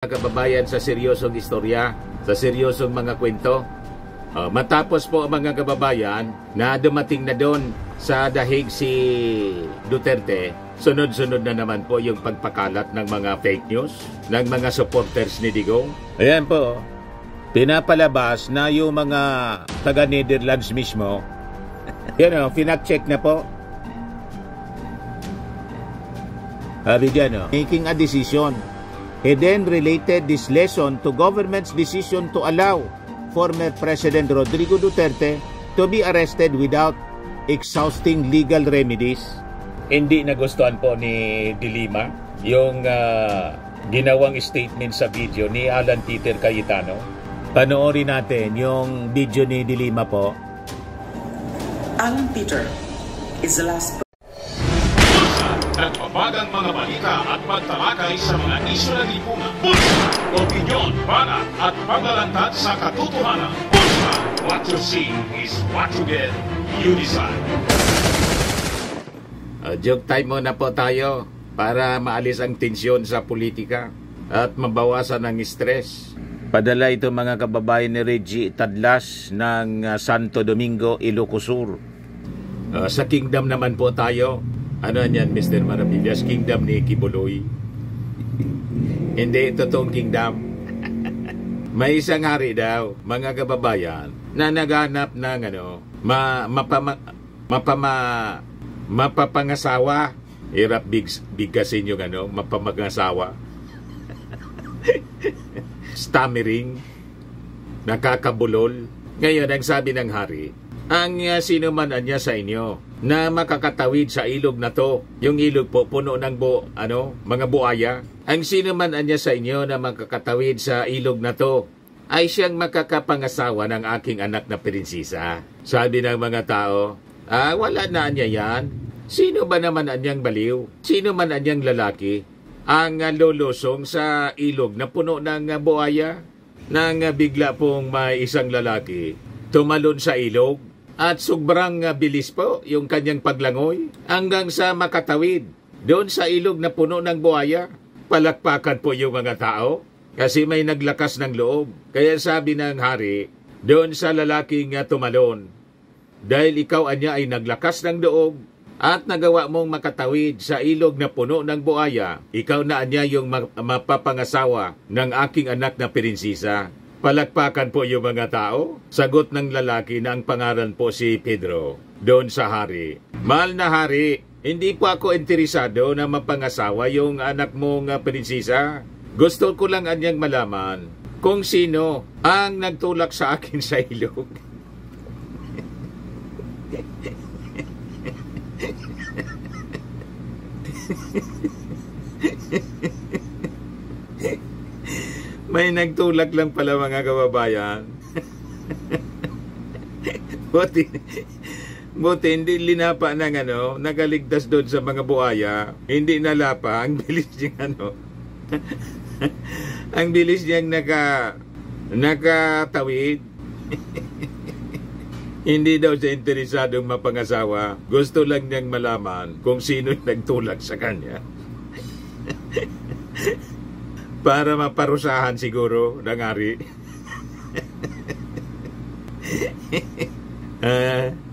Kababayan sa seryosong istorya, sa seryosong mga kwento. Matapos po mga kababayan na dumating na doon sa dahig si Duterte, sunod-sunod na naman po yung pagpakalat ng mga fake news ng mga supporters ni Digong. Ayan po, pinapalabas na yung mga taga-Netherlands mismo. Yan o, finact-check na po. Sabi dyan o, making a decision. He then related this lesson to government's decision to allow former President Rodrigo Duterte to be arrested without exhausting legal remedies. Hindi nagustuhan po ni De Lima yung ginawang statement sa video ni Alan Peter Cayetano. Panoorin natin yung video ni De Lima po. Alan Peter is the last nagbabagang mga balita at pagtalakay sa mga isyu ng lipunan. Bulsa! Opinyon, banat at paglalantad sa katotohanan. Bulsa! What you see is what you get. You decide. Joke time muna po tayo para maalis ang tensyon sa politika at mabawasan ang stress. Padala ito mga kababayan ni Reggie Tadlas ng Santo Domingo, Ilocos Sur. Sa kingdom naman po tayo. Ano yan, Mr. Maravillas? Kingdom ni Kibuloy. Hindi, totoong kingdom. May isang hari daw, mga kababayan, na naghanap ng mapapangasawa. Hirap bigkasin yung mapapangasawa. Stammering. Nakakabulol. Ngayon, ang sabi ng hari, ang sino man anya sa inyo na makakatawid sa ilog na to, yung ilog po puno ng mga buaya. Ang sino man anya sa inyo na makakatawid sa ilog na to ay siyang makakapangasawa ng aking anak na prinsesa. Sabi ng mga tao, wala na anya yan. Sino ba naman anyang baliw? Sino man anyang lalaki ang lulusong sa ilog na puno ng buaya? Nang bigla pong may isang lalaki tumalon sa ilog at sobrang bilis po yung kanyang paglangoy hanggang sa makatawid doon sa ilog na puno ng buhaya. Palakpakan po yung mga tao kasi may naglakas ng loob. Kaya sabi ng hari doon sa lalaking tumalon, dahil ikaw anya ay naglakas ng loob at nagawa mong makatawid sa ilog na puno ng buhaya, ikaw na anya yung mapapangasawa ng aking anak na prinsesa. Palakpakan po yung mga tao. Sagot ng lalaki na ang pangalan po si Pedro doon sa hari. Mahal na hari, hindi po ako interesado na mapangasawa yung anak mong prinsesa. Gusto ko lang anyang malaman kung sino ang nagtulak sa akin sa ilog. May nagtulak lang pala mga kababayan. Buti hindi linapa ng nagaligtas doon sa mga buhaya. Hindi nalapa. Ang bilis niyang ang bilis niyang nakatawid. Hindi daw siya interesadong mapangasawa. Gusto lang niyang malaman kung sino nagtulak sa kanya. Para maparusahan siguro ng hari.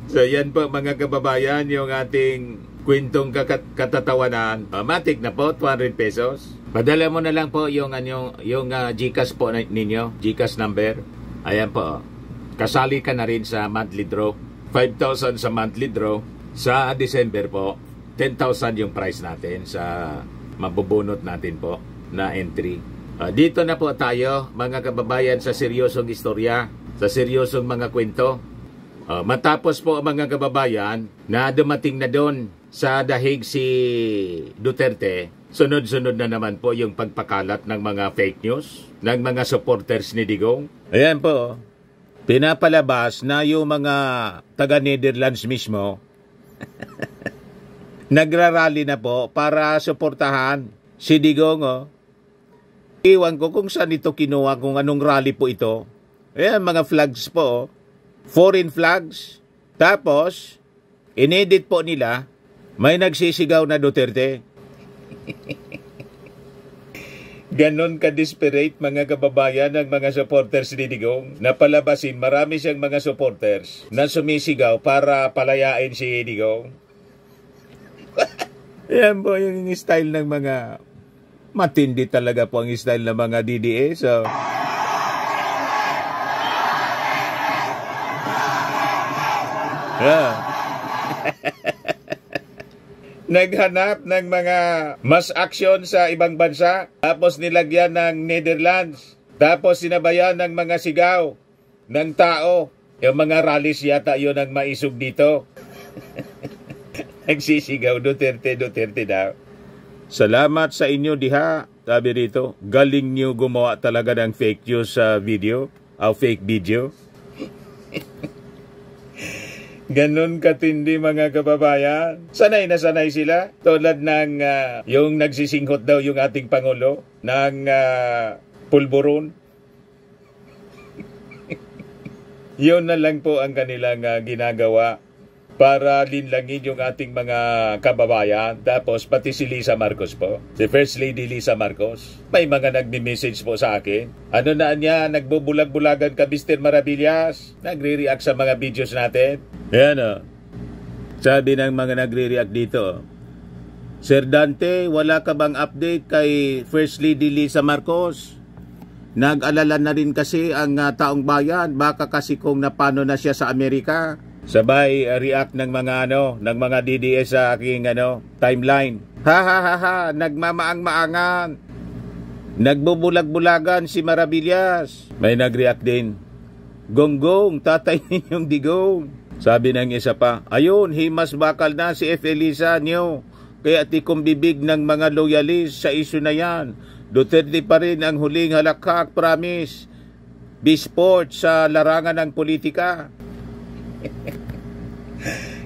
So yan po mga kababayan, yung ating kwentong katatawanan. Matik na po, 200 pesos. Padala mo na lang po yung GCash po ninyo, GCash number. Ayan po. Kasali ka na rin sa monthly draw. 5,000 sa monthly draw. Sa December po, 10,000 yung price natin sa mabubunot natin po na entry. Dito na po tayo mga kababayan sa seryosong istorya, sa seryosong mga kwento. Matapos po mga kababayan na dumating na doon sa dahig si Duterte, sunod-sunod na naman po yung pagpakalat ng mga fake news ng mga supporters ni Digong. Ayan po, pinapalabas na yung mga taga-Netherlands mismo nagrarally na po para suportahan si Digong. Iwan ko kung saan ito kinuha, kung anong rally po ito. Ayan, mga flags po. Foreign flags. Tapos, inedit po nila, may nagsisigaw na Duterte. Ganon ka-desperate mga kababayan ng mga supporters ni Digong. Napalabasin, marami siyang mga supporters na sumisigaw para palayain si Digong. Yan po yung style ng mga matindi talaga po ang style ng mga DDS. So, naghanap ng mga mass action sa ibang bansa, tapos nilagyan ng Netherlands, tapos sinabayan ng mga sigaw ng tao. Yung mga rallies yata yun ang maisog dito. Nagsisigaw, Duterte, Duterte daw. Salamat sa inyo diha, sabi dito. Galing niyo gumawa talaga ng fake news sa video, o fake video. Ganon katindi mga kababayan. Sanay na sanay sila. Tulad ng yung nagsisinghot daw yung ating Pangulo ng pulburon. Yun na lang po ang kanilang ginagawa para linlangin yung ating mga kababayan. Tapos pati si Lisa Marcos po, si First Lady Lisa Marcos, may mga nagme-message po sa akin. Ano na niya, nagbubulag-bulagan ka Mr. Maravillas, nagre-react sa mga videos natin. Yan o. Sabi ng mga nagre-react dito, Sir Dante, wala ka bang update kay First Lady Lisa Marcos? Nag-alala na rin kasi ang taong bayan, baka kasi kung napano na siya sa Amerika. Sabay react ng mga ng mga DDS sa aking timeline. Ha ha ha ha, nagmamaang-maangan. Nagbubulag-bulagan si Maravillas. May nag-react din. Gonggong, tatay ninyong Digong. Sabi ng isa pa, ayun, himas bakal na si F. Elisa niyo. Kaya tikong bibig ng mga loyalist sa isu na yan. Duterte pa rin ang huling halakhak, promise. Bisport sa larangan ng politika.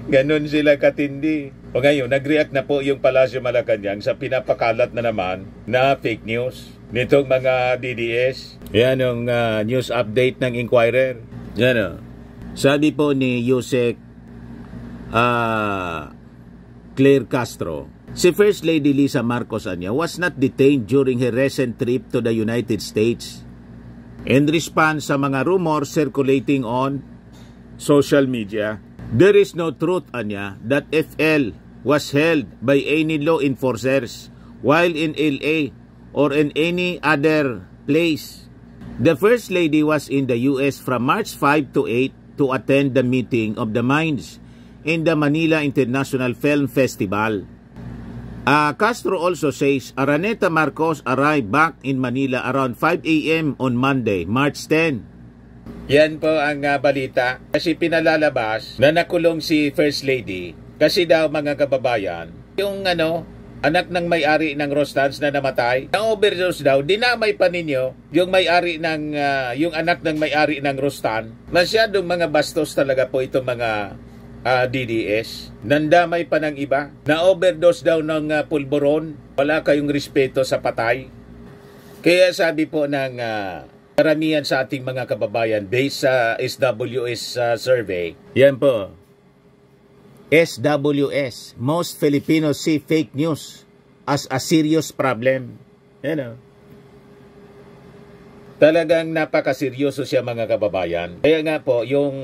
Ganon sila katindi. O ngayon, nag-react na po yung Palasyo Malacanang sa pinapakalat na naman na fake news nitong mga DDS. Yan yung news update ng Inquirer. Yan o. Sabi po ni Yusek Claire Castro, si First Lady Lisa Marcos was not detained during her recent trip to the United States. In response sa mga rumors circulating on social media, there is no truth that FL was held by any law enforcers while in LA or in any other place. The First Lady was in the US from March 5 to 8 to attend the meeting of the minds in the Manila International Film Festival. Castro also says Araneta Marcos arrived back in Manila around 5 a.m. on Monday, March 10. Yan po ang balita. Kasi pinalalabas na nakulong si First Lady kasi daw mga kababayan, yung anak ng may-ari ng Rostans na namatay, na overdose daw, dinamay pa ninyo yung may-ari ng yung anak ng may-ari ng Rostan. Masyadong mga bastos talaga po itong mga DDS. Nandamay pa ng iba. Na overdose daw ng pulburon. Wala kayong respeto sa patay. Kaya sabi po ng karamihan sa ating mga kababayan based sa SWS survey. Yan po. SWS. Most Filipinos see fake news as a serious problem. Yan o. Talagang napakaseryoso siya mga kababayan. Kaya nga po, yung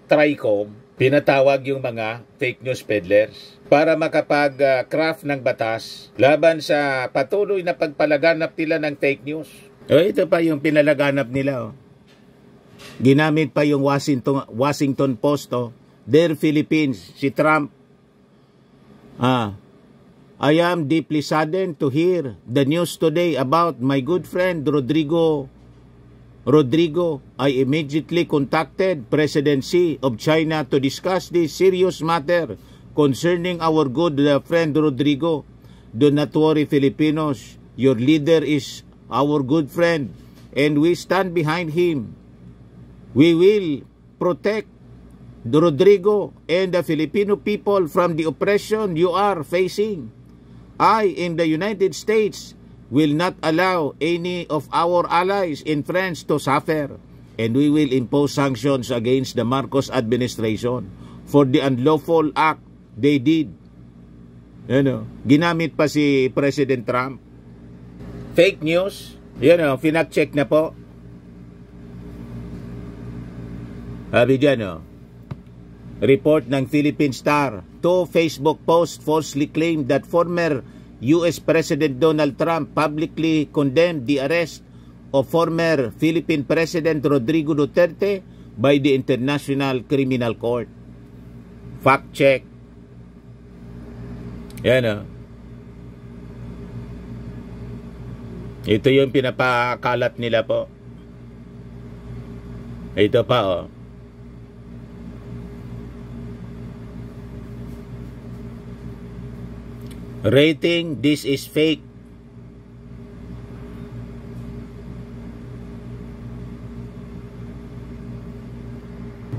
TRICOM, pinatawag yung mga fake news peddlers para makapag-craft ng batas laban sa patuloy na pagpalaganap nila ng fake news. Ito pa yung pinalaganap nila. Ginamit pa yung Washington Post. Dear Philippines, si Trump. I am deeply saddened to hear the news today about my good friend Rodrigo. I immediately contacted President Xi of China to discuss this serious matter concerning our good friend Rodrigo. Do not worry, Filipinos. Your leader is our good friend and we stand behind him. We will protect Rodrigo and the Filipino people from the oppression you are facing. I, in the United States, will not allow any of our allies and friends to suffer, and we will impose sanctions against the Marcos administration for the unlawful act they did. Ginamit pa si President Trump. Fake news. Yan o, finact-check na po. Sabi dyan o, report ng Philippine Star. 2 Facebook posts falsely claimed that former US President Donald Trump publicly condemned the arrest of former Philippine President Rodrigo Duterte by the International Criminal Court. Fact check. Yan o. Ito yung pinapakalat nila po. Ito pa o. Rating, this is fake.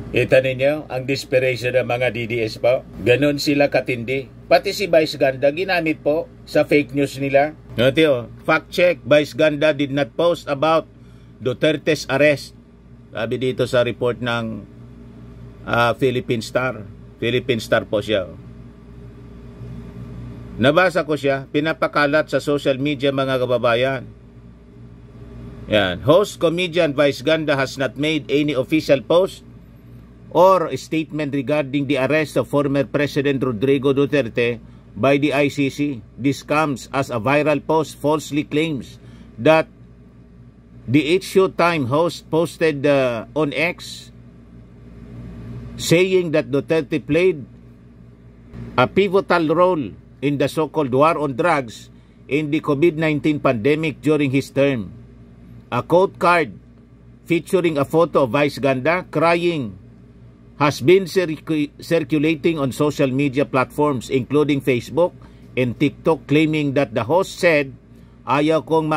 Kita ninyo ang desperation ng mga DDS po. Ganon sila katindi. Pati si Vice Ganda ginamit po sa fake news nila. Ito, fact check, Vice Ganda did not post about Duterte's arrest. Sabi dito sa report ng Philippine Star. Philippine Star po siya. Nabasa ko siya, pinapakalat sa social media mga kababayan. Yan. Host comedian Vice Ganda has not made any official post or statement regarding the arrest of former President Rodrigo Duterte by the ICC. This comes as a viral post falsely claims that the Showtime host posted on X saying that Duterte played a pivotal role in the so-called war on drugs in the COVID-19 pandemic during his term. A quote card featuring a photo of Vice Ganda crying has been circulating on social media platforms including Facebook and TikTok, claiming that the host said, ayaw kong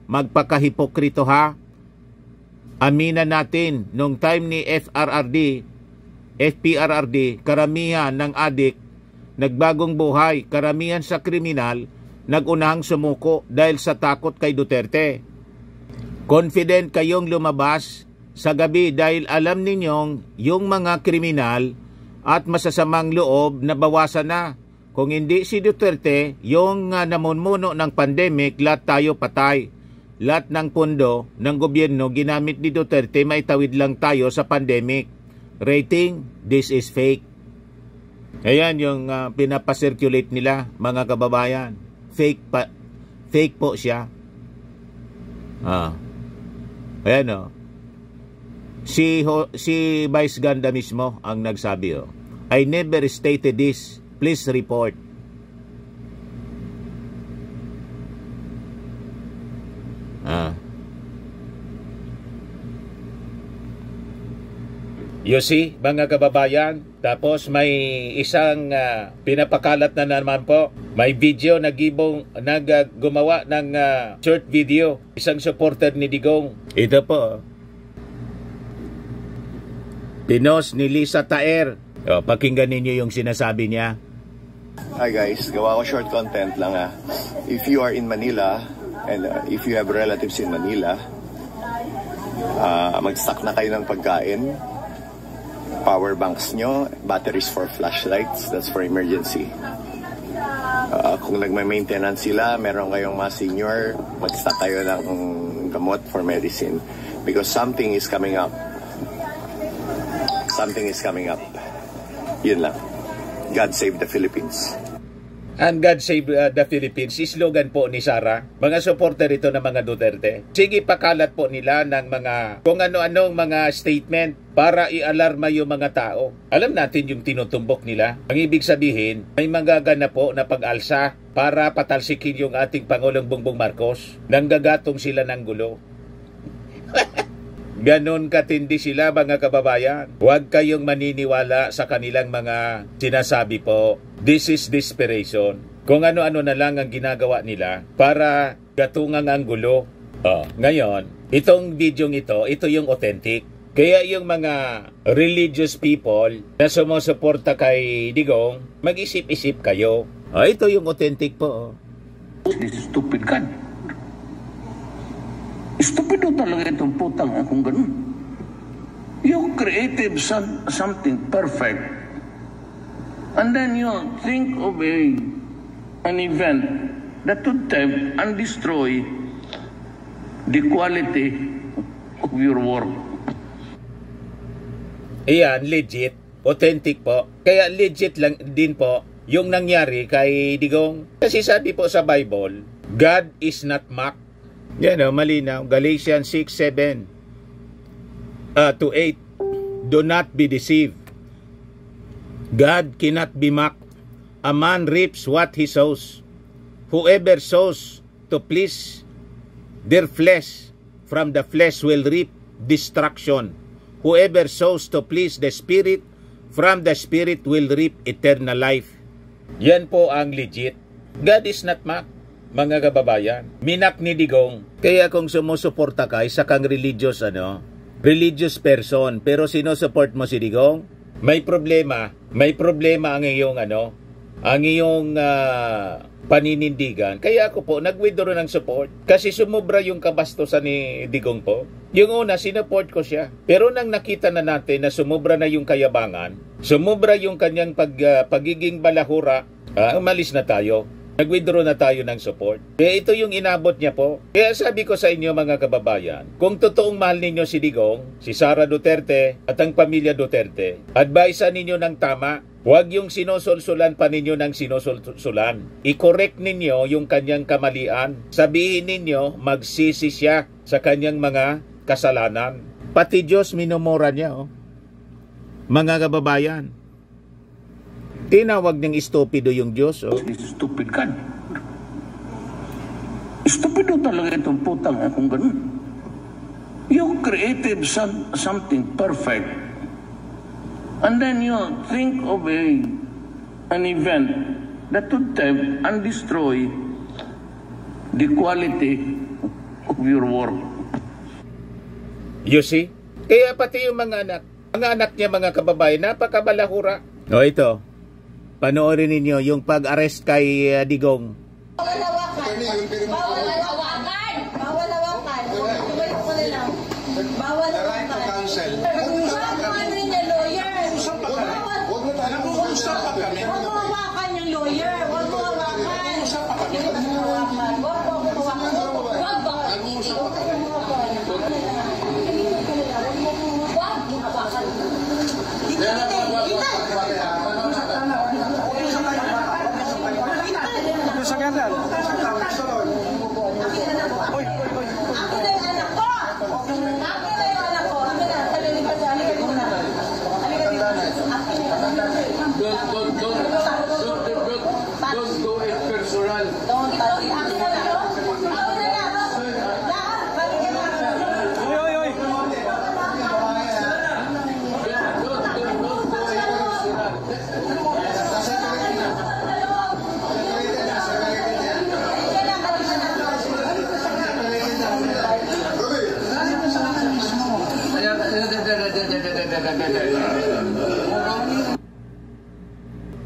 magpakahipokrito ha. Aminan natin, nung time ni FPRRD, karamihan ng adik nagbagong buhay, karamihan sa kriminal nagunahang sumuko dahil sa takot kay Duterte. Confident kayong lumabas sa gabi dahil alam ninyong yung mga kriminal at masasamang loob na bawasan na. Kung hindi si Duterte, yung namunmuno ng pandemic, lahat tayo patay. Lahat ng pondo ng gobyerno ginamit ni Duterte, may tawid lang tayo sa pandemic. Rating, this is fake. Ayan yung pinapasirculate nila mga kababayan. Fake po siya. Ayan o. Si Vice Ganda mismo ang nagsabi o. I never stated this. Please report. You see, mga kababayan, tapos may isang pinapakalat na naman po. May video na gumawa ng short video. Isang supporter ni Digong. Ito po. Pinos ni Lisa Taer. Pakinggan ninyo yung sinasabi niya. Hi guys, gawa ko short content lang ha. If you are in Manila and if you have relatives in Manila, mag-stock na kayo ng pagkain. Power banks nyo, batteries for flashlights, that's for emergency. Kung nagma-maintenance sila, meron kayong mga senior, mag-stock kayo ng gamot for medicine. Because something is coming up. Something is coming up. Yun lang. God save the Philippines. And God save the Philippines, slogan po ni Sara. Mga supporter ito ng mga Duterte. Sige, pakalat po nila ng mga kung ano-anong mga statement para i-alarma yung mga tao. Alam natin yung tinutumbok nila. Ang ibig sabihin, may magaganap po na pag-alsa para patalsikin yung ating Pangulong Bongbong Marcos. Nanggagatong sila ng gulo. Ganon katindi sila mga kababayan. Huwag kayong maniniwala sa kanilang mga sinasabi po. This is desperation. Kung ano-ano na lang ang ginagawa nila para gatungan ang gulo. Ngayon, itong video ito yung authentic. Kaya yung mga religious people na sumusuporta kay Digong, mag-isip-isip kayo. Ito yung authentic po. This is stupid God. Stupido talaga itong putang akong ganun. You created something perfect. And then you think of an event that would tempt and destroy the quality of your work. Iyan, legit. Authentic po. Kaya legit lang din po yung nangyari kay Digong. Kasi sabi po sa Bible, God is not mocked. Yan o, malinaw. Galatians 6:7 to 8. Do not be deceived. God cannot be mocked. A man reaps what he sows. Whoever sows to please their flesh, from the flesh will reap destruction. Whoever sows to please the Spirit, from the Spirit will reap eternal life. Yan po ang legit. God is not mocked, mga kababayan. Minak ni Digong. Kaya kung sumusuporta ka, isa kang religious, religious person, pero sinusupport mo si Digong, may problema ang iyong, ang iyong paninindigan. Kaya ako po, nag-withdraw ng support. Kasi sumubra yung kabastusan ni Digong po. Yung una, sinupport ko siya. Pero nang nakita na natin na sumubra na yung kayabangan, sumubra yung kanyang pagiging balahura, umalis na tayo. Nag-withdraw na tayo ng support. Kaya ito yung inabot niya po. Kaya sabi ko sa inyo mga kababayan, kung totoong mahal ninyo si Digong, si Sara Duterte at ang pamilya Duterte, advisean ninyo ng tama. Huwag yung sinusulsulan pa ninyo ng sinusulsulan. I-correct ninyo yung kanyang kamalian. Sabihin ninyo, magsisi siya sa kanyang mga kasalanan. Pati Diyos minumura niya, mga kababayan. Tinawag niyang stupido yung Diyos. Stupid ka. Stupido talaga itong putang akong ganun. You created something perfect. And then you think of an event that would tempt and destroy the quality of your work. You see? Kaya pati yung mga anak niya, mga kababayan, napakabalahura. O ito, panoorin ninyo yung pag-arrest kay Digong. Bawal hawakan. Bawal hawakan. Bawal hawakan. Tuloy ko na lang. Bawal hawakan. Hawakan niya, lawyer. Huwag mo hawakan yung lawyer. Huwag mo hawakan. Huwag mo hawakan. Huwag ba? Don't go it personal. Don't touch it.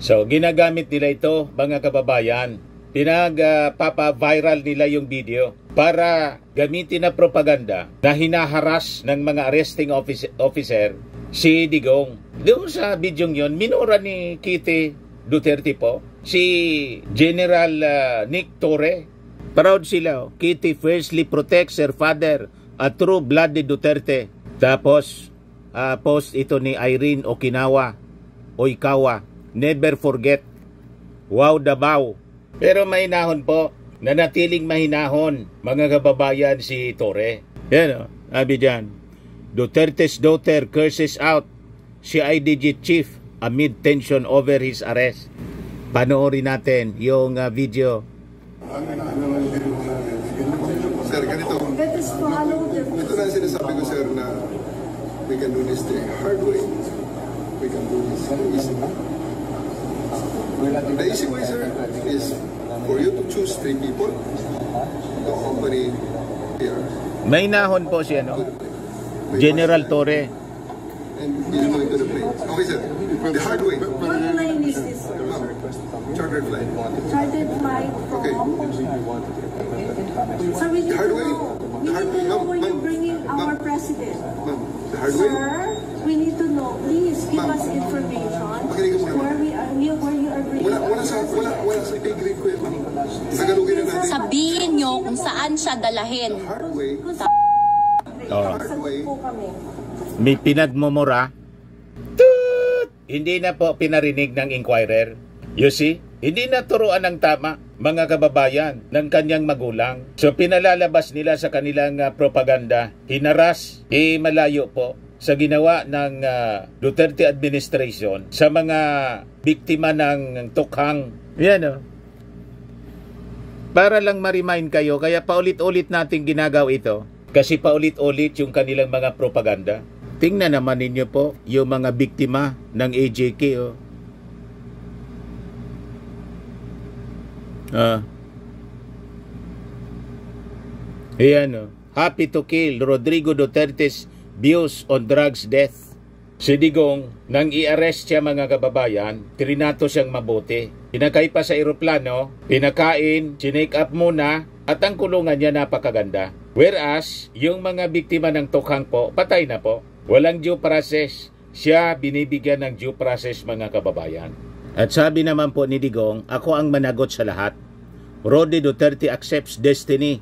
So, ginagamit nila ito, mga kababayan. Pinagpapa-viral nila yung video para gamitin na propaganda na hinaharas ng mga arresting officer si Digong. Doon sa video yon, minura ni Kitty Duterte po, si General Nick Torre. Proud sila. Kitty fiercely protects her father, a true-blooded Duterte. Tapos, post ito ni Irene Okinawa. Never forget. Wow, Davao. Pero mahinahon po. Nanatiling mahinahon, mga kababayan, si Torre. Yan o, sabi dyan. Duterte's daughter curses out si IDG chief amid tension over his arrest. Panoorin natin yung video. Sir, ganito. Ito na sinasabi ko, sir, na we can do this the hard way. We can do this easy. The easy way, sir, is for you to choose 3 people to accompany here. May nahon po siya, no? General Torre. And you go into the plane. Okay, sir. The hard way. What plane is this, sir? Chartered flight. Chartered flight from? Okay. Sir, we need The hard to way. know. We need to know where you're bringing our president. Ma'am, the hard way. Sir, we need to know. Please give us information. Makinig ka muna. Where you are bringing Wala sa pay grade ko yun. Tagalogin na natin. Sabihin nyo kung saan siya dalahin. Hard way. Hard way. Po kami. May pinagmumura. Toot! Hindi na po pinarinig ng inquirer. You see? Hindi na turuan ng tama, mga kababayan, ng kanyang magulang. So pinalalabas nila sa kanilang propaganda, hinaras, malayo po sa ginawa ng Duterte administration sa mga biktima ng tukhang. Yan o. Para lang ma-remind kayo, kaya paulit-ulit natin ginagawa ito. Kasi paulit-ulit yung kanilang mga propaganda. Tingnan naman ninyo po yung mga biktima ng AJK. Oh. Ayan o. Happy to kill Rodrigo Duterte's views on drugs death. Si Digong, nang i-arrest siya mga kababayan, trinato siyang mabuti. Pinakay pa sa eroplano, pinakain, sinake up muna, at ang kulungan niya napakaganda. Whereas, yung mga biktima ng tukhang po, patay na po. Walang due process. Siya binibigyan ng due process mga kababayan. At sabi naman po ni Digong, ako ang managot sa lahat. Rodi Duterte accepts destiny.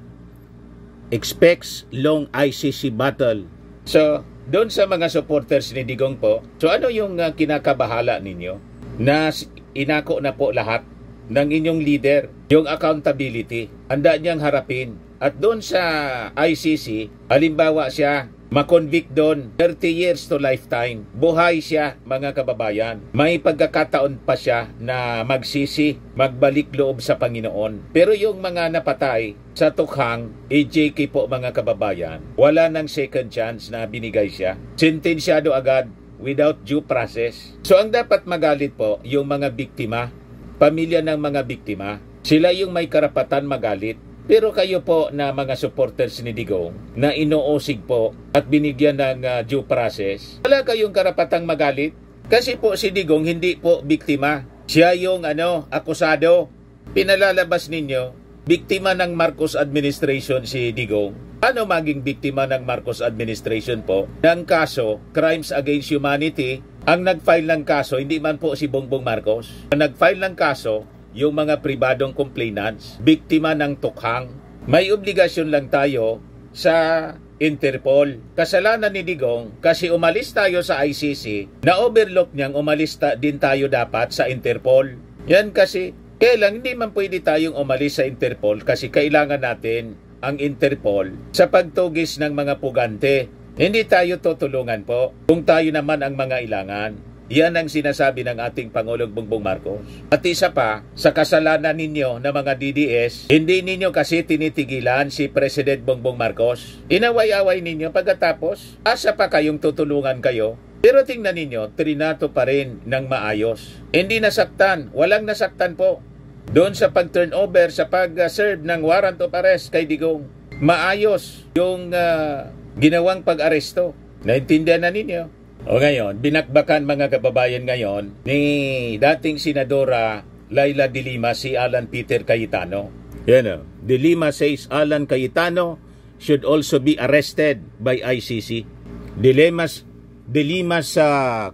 Expects long ICC battle. So, doon sa mga supporters ni Digong po, so ano yung kinakabahala ninyo? Na inako na po lahat ng inyong leader, yung accountability, handa niyang harapin. At doon sa ICC, halimbawa siya, makonvict doon, 30 years to lifetime. Buhay siya, mga kababayan. May pagkakataon pa siya na magsisi, magbalik loob sa Panginoon. Pero yung mga napatay sa tukhang, AJK po mga kababayan, wala nang second chance na binigay siya. Sentensyado agad, without due process. So ang dapat magalit po, yung mga biktima, pamilya ng mga biktima, sila yung may karapatan magalit. Pero kayo po na mga supporters ni Digong na inuusig po at binigyan ng due process, wala kayong karapatang magalit. Kasi po si Digong hindi po biktima. Siya yung akusado. Pinalalabas ninyo, biktima ng Marcos administration si Digong. Ano maging biktima ng Marcos administration po? Ng kaso, Crimes Against Humanity, ang nag-file ng kaso, hindi man po si Bongbong Marcos. Ang nag-file ng kaso, yung mga pribadong complainants, biktima ng tukhang. May obligasyon lang tayo sa Interpol. Kasalanan ni Digong kasi umalis tayo sa ICC, na-overlook niyang umalis din tayo dapat sa Interpol. Yan kasi, kailan hindi man pwede tayong umalis sa Interpol kasi kailangan natin ang Interpol sa pagtugis ng mga pugante. Hindi tayo tutulungan po kung tayo naman ang mga ilangan. Yan ang sinasabi ng ating Pangulong Bongbong Marcos. At isa pa, sa kasalanan ninyo na mga DDS, hindi ninyo kasi tinitigilan si President Bongbong Marcos. Inaway-away ninyo pagkatapos, asa pa kayong tutulungan kayo. Pero tingnan ninyo, trinato pa rin ng maayos. Hindi nasaktan, walang nasaktan po. Doon sa pag-turnover, sa pag-serve ng warrant of arrest kay Digong, maayos yung ginawang pag-aresto. Naintindihan na ninyo? O ngayon, binakbakan mga kababayan ngayon ni dating Senadora Laila De Lima si Alan Peter Cayetano. Yan o. De Lima says Alan Cayetano should also be arrested by ICC. De Lima's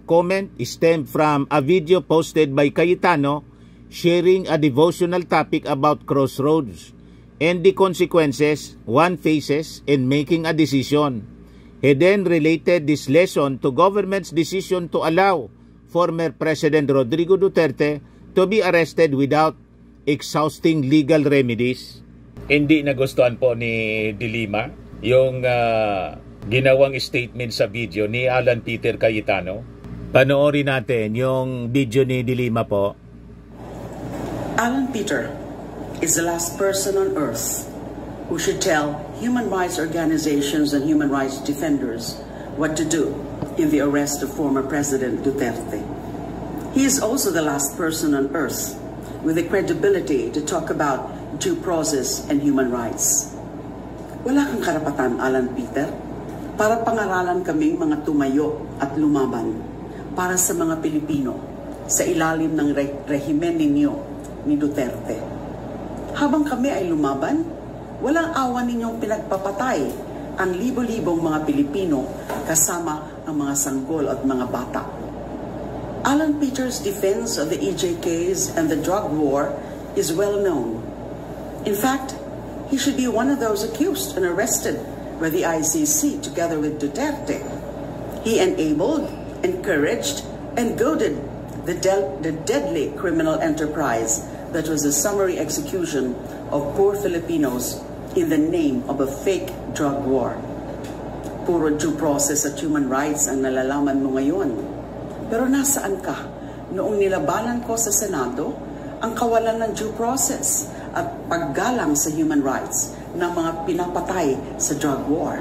comment stemmed from a video posted by Cayetano sharing a devotional topic about crossroads and the consequences one faces in making a decision. He then related this lesson to government's decision to allow former President Rodrigo Duterte to be arrested without exhausting legal remedies. Hindi nagustuhan po ni De Lima yung ginawang statement sa video ni Alan Peter Cayetano. Panoorin natin yung video ni De Lima po. Alan Peter is the last person on earth who should tell human rights organizations and human rights defenders what to do in the arrest of former President Duterte. He is also the last person on earth with the credibility to talk about due process and human rights. Wala kang karapatan, Alan Peter, para pangaralan kaming mga tumayo at lumaban para sa mga Pilipino sa ilalim ng rehimen ninyo ni Duterte. Habang kami ay lumaban, walang awa ninyong pinagpapatay ang libo-libong mga Pilipino kasama ang mga sanggol at mga bata. Alan Peters' defense of the EJKs and the drug war is well known. In fact, he should be one of those accused and arrested by the ICC together with Duterte. He enabled, encouraged, and goaded the deadly criminal enterprise that was a summary execution of poor Filipinos in the name of a fake drug war. Puro due process at human rights ang nalalaman mo ngayon. Pero nasaan ka noong nilabanan ko sa Senado ang kawalan ng due process at paggalang sa human rights ng mga pinapatay sa drug war?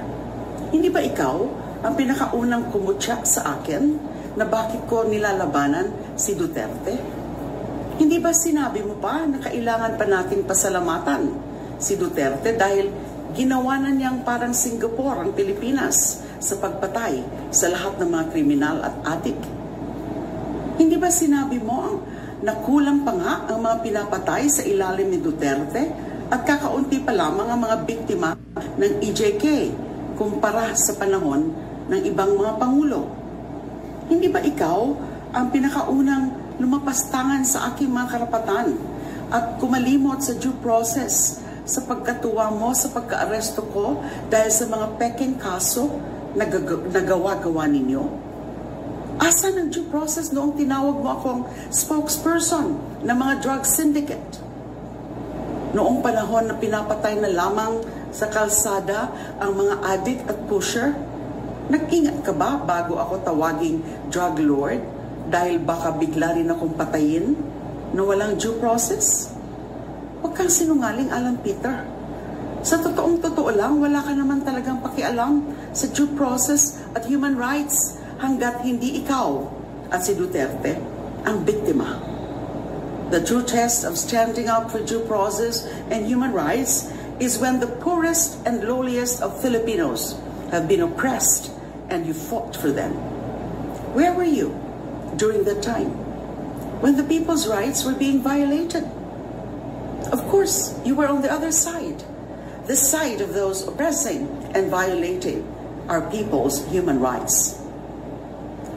Hindi ba ikaw ang pinakaunang kumutya sa akin na bakit ko nilalabanan si Duterte? Hindi ba sinabi mo pa na kailangan pa nating pasalamatan si Duterte dahil ginawa na niyang parang Singapore ang Pilipinas sa pagpatay sa lahat ng mga kriminal at adik? Hindi ba sinabi mo ang nakulang pa nga ang mga pinapatay sa ilalim ni Duterte at kakaunti pa lamang ang mga biktima ng EJK kumpara sa panahon ng ibang mga pangulo? Hindi ba ikaw ang pinakaunang lumapastangan sa aking mga karapatan at kumalimot sa due process sa pagkatuwa mo sa pagka-aresto ko dahil sa mga peking kaso na nagawa-gawa ninyo? Asan ang due process noong tinawag mo akong spokesperson ng mga drug syndicate? Noong panahon na pinapatay na lamang sa kalsada ang mga addict at pusher, nag-ingat ka ba bago ako tawaging drug lord dahil baka bigla rin akong patayin na walang due process? Huwag kang sinungaling, Alan Peter. Sa totoo lang, wala ka naman talagang pakialam sa due process at human rights hanggat hindi ikaw at si Duterte ang biktima. The true test of standing up for due process and human rights is when the poorest and lowliest of Filipinos have been oppressed and you fought for them. Where were you during that time when the people's rights were being violated? Of course, you were on the other side, the side of those oppressing and violating our people's human rights.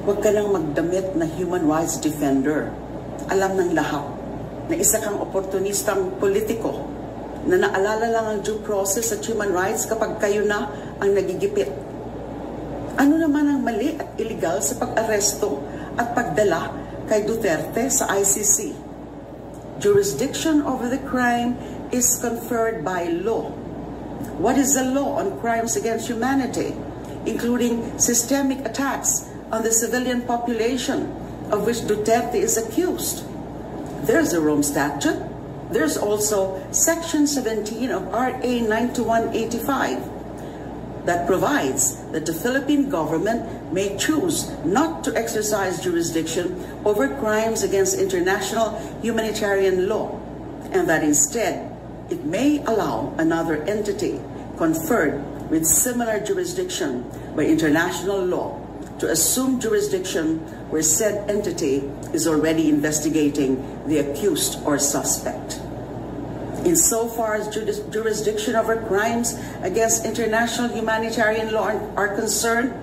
Huwag ka nang magdamit na human rights defender. Alam ng lahat na isa kang oportunistang politiko na naalala lang ang due process at human rights kapag kayo na ang nagigipit. Ano naman ang mali at illegal sa pag-aresto at pagdala kay Duterte sa ICC? Jurisdiction over the crime is conferred by law. What is the law on crimes against humanity, including systemic attacks on the civilian population of which Duterte is accused? There's a Rome Statute. There's also Section 17 of RA 9185 that provides that the Philippine government may choose not to exercise jurisdiction over crimes against international humanitarian law, and that instead it may allow another entity conferred with similar jurisdiction by international law to assume jurisdiction where said entity is already investigating the accused or suspect. Insofar as jurisdiction over crimes against international humanitarian law are concerned,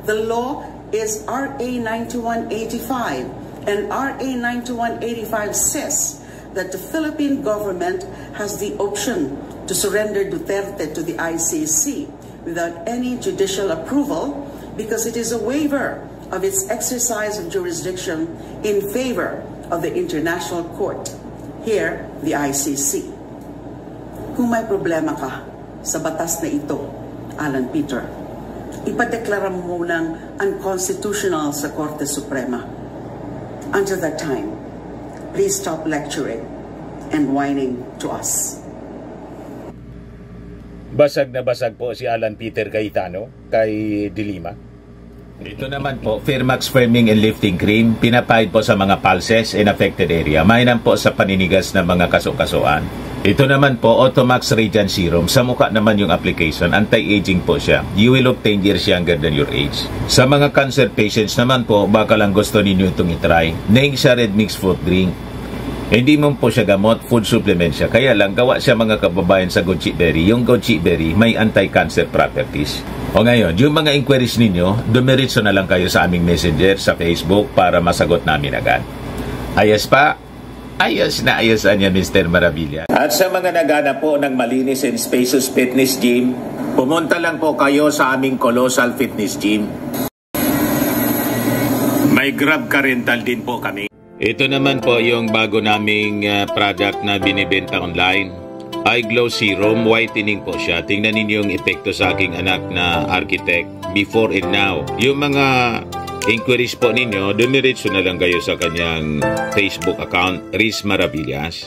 the law is RA 9185, and RA 9185 says that the Philippine government has the option to surrender Duterte to the ICC without any judicial approval, because it is a waiver of its exercise of jurisdiction in favor of the International Court, here the ICC. Kung may problema ka sa batas na ito, Alan Peter, ipadeklara mo munang unconstitutional sa Korte Suprema. Until that time, please stop lecturing and whining to us. Basag na basag po si Alan Peter Cayetano kay Dilima. Ito naman po, Firmax Firming and Lifting Cream, pinapahid po sa mga pulses in affected area. Mainam po sa paninigas ng mga kaso-kasuan. Ito naman po, Automax Radiant Serum. Sa mukha naman yung application, anti-aging po siya. You will look 10 years younger than your age. Sa mga cancer patients naman po, baka lang gusto ninyo itong itry. Naing siya red mixed fruit drink. Hindi mo po siya gamot, food supplement siya. Kaya lang, gawa siya mga kababayan sa goji berry. Yung goji berry may anti-cancer properties. O ngayon, yung mga inquiries ninyo, dumiritso na lang kayo sa aming messenger sa Facebook para masagot namin agad. Ayos pa? Ayos na ayosan niya, Mr. Maravilla. At sa mga naghanap po ng malinis and spacious fitness gym, pumunta lang po kayo sa aming Colossal Fitness Gym. May Grab car rental din po kami. Ito naman po yung bago naming product na binibenta online. iGlow Serum Whitening po siya. Tingnan ninyo yung epekto sa aking anak na architect before and now. Yung mga inquiries po ninyo, dumiretso na lang kayo sa kanyang Facebook account, Riz Maravillas.